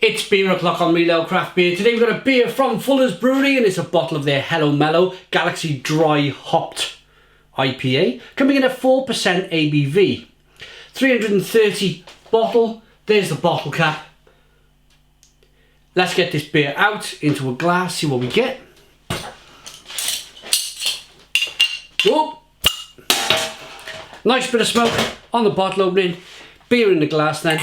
It's beer o'clock on Mellow Craft Beer. Today we've got a beer from Fuller's Brewery and it's a bottle of their Hello Mellow Galaxy Dry Hopped IPA, coming in at 4% ABV. 330 bottle, there's the bottle cap. Let's get this beer out into a glass, see what we get. Whoa. Nice bit of smoke on the bottle opening, beer in the glass then.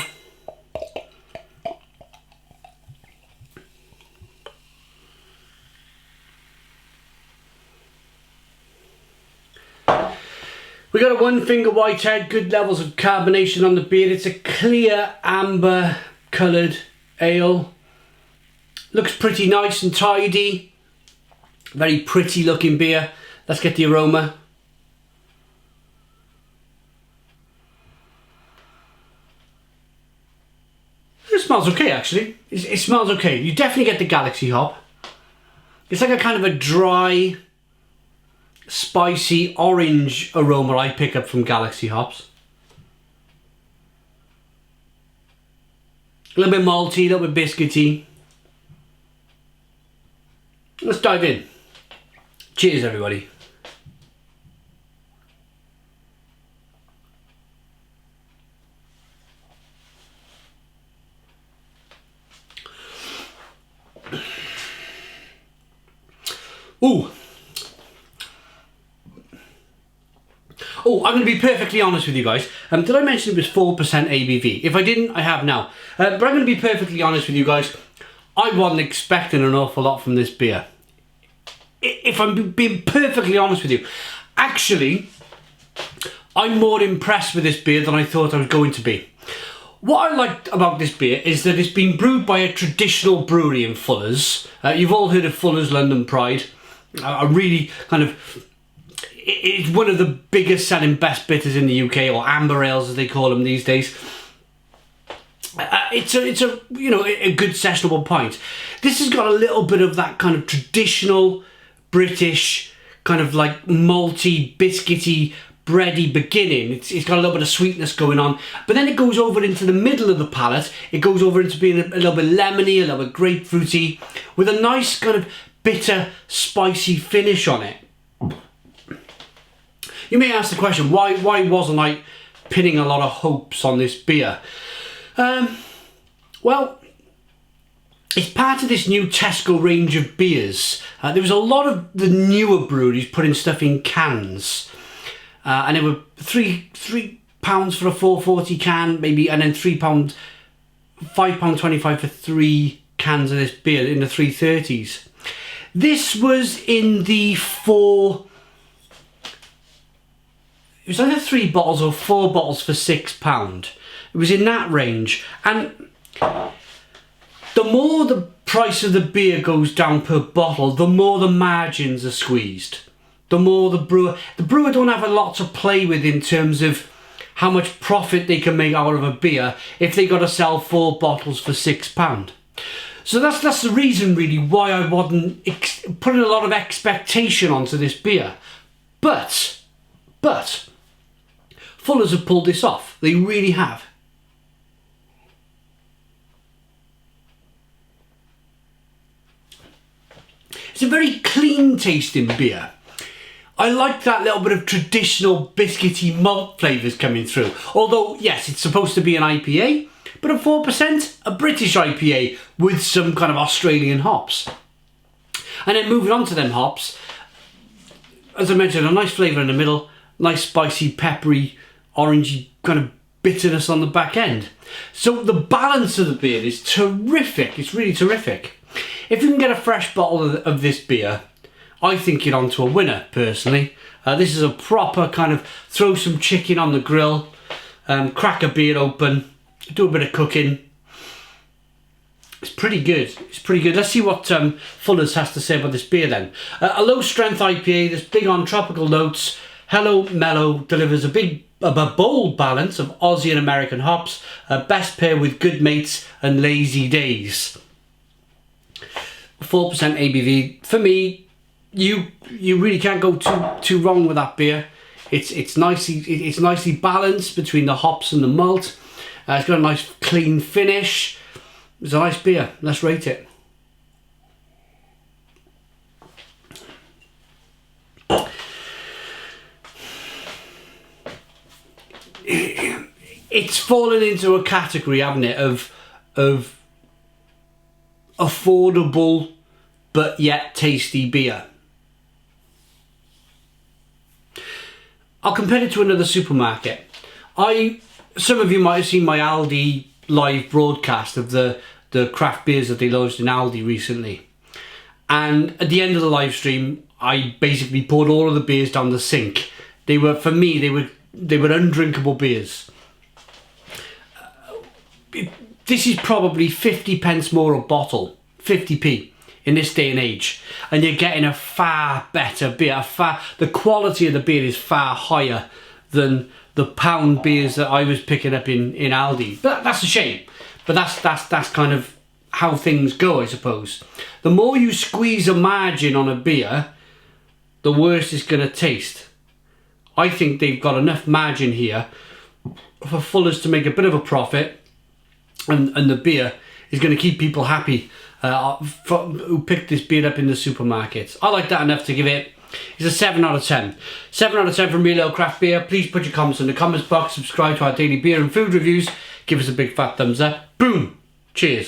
We got a one finger whitehead, good levels of carbonation on the beer. It's a clear amber coloured ale. Looks pretty nice and tidy. Very pretty looking beer. Let's get the aroma. It smells okay actually. It smells okay. You definitely get the Galaxy hop. It's like a kind of a dry, spicy orange aroma I pick up from Galaxy hops. A little bit malty, a little bit biscuity. Let's dive in. Cheers everybody. Ooh. Oh, I'm going to be perfectly honest with you guys. Did I mention it was 4% ABV? If I didn't, I have now. But I'm going to be perfectly honest with you guys. I wasn't expecting an awful lot from this beer. If I'm being perfectly honest with you. Actually, I'm more impressed with this beer than I thought I was going to be. What I liked about this beer is that it's been brewed by a traditional brewery in Fuller's. You've all heard of Fuller's London Pride. A really kind of... It's one of the biggest selling best bitters in the UK, or amber ales as they call them these days. It's a you know, a good sessionable pint. This has got a little bit of that kind of traditional British kind of like malty, biscuity, bready beginning. It's got a little bit of sweetness going on, but then it goes over into the middle of the palate. It goes over into being a little bit lemony, a little bit grapefruity, with a nice kind of bitter, spicy finish on it. You may ask the question, why wasn't I pinning a lot of hopes on this beer? Well, it's part of this new Tesco range of beers. There was a lot of the newer breweries putting stuff in cans. And it were £3 for a 440 can, maybe, and then £5.25 for 3 cans of this beer in the 330s. This was in the it was either 3 bottles or 4 bottles for £6. It was in that range. And the more the price of the beer goes down per bottle, the more the margins are squeezed. The more the brewer don't have a lot to play with in terms of how much profit they can make out of a beer if they got to sell 4 bottles for £6. So that's the reason really why I wasn't putting a lot of expectation onto this beer. But Fuller's have pulled this off. They really have. It's a very clean tasting beer. I like that little bit of traditional biscuity malt flavours coming through. Although, yes, it's supposed to be an IPA, but at 4%, a British IPA with some kind of Australian hops. And then moving on to them hops, as I mentioned, a nice flavour in the middle, nice spicy, peppery, orangey kind of bitterness on the back end. So the balance of the beer is terrific. It's really terrific. If you can get a fresh bottle of this beer, I think you're onto a winner, personally. This is a proper kind of throw some chicken on the grill, crack a beer open, do a bit of cooking. It's pretty good. It's pretty good. Let's see what Fuller's has to say about this beer then. A low strength IPA that's big on tropical notes. Hello Mellow delivers a bold balance of Aussie and American hops. Best pair with good mates and lazy days. 4% ABV. For me, you really can't go too wrong with that beer. It's nicely balanced between the hops and the malt. It's got a nice clean finish. It's a nice beer. Let's rate it. It's fallen into a category, hasn't it, of affordable but yet tasty beer. I'll compare it to another supermarket. Some of you might have seen my Aldi live broadcast of the craft beers that they launched in Aldi recently. And at the end of the live stream, I basically poured all of the beers down the sink. They were, for me, they were undrinkable beers. This is probably 50 pence more a bottle, 50p in this day and age, and you're getting a far better beer. The quality of the beer is far higher than the pound beers that I was picking up in Aldi. But that's a shame. But that's kind of how things go, I suppose. The more you squeeze a margin on a beer, the worse it's going to taste. I think they've got enough margin here for Fuller's to make a bit of a profit, and the beer is going to keep people happy who picked this beer up in the supermarkets. I like that enough to give it. It's a 7 out of 10. 7 out of 10 from Mellow Craft Beer. Please put your comments in the comments box. Subscribe to our daily beer and food reviews. Give us a big fat thumbs up. Boom. Cheers.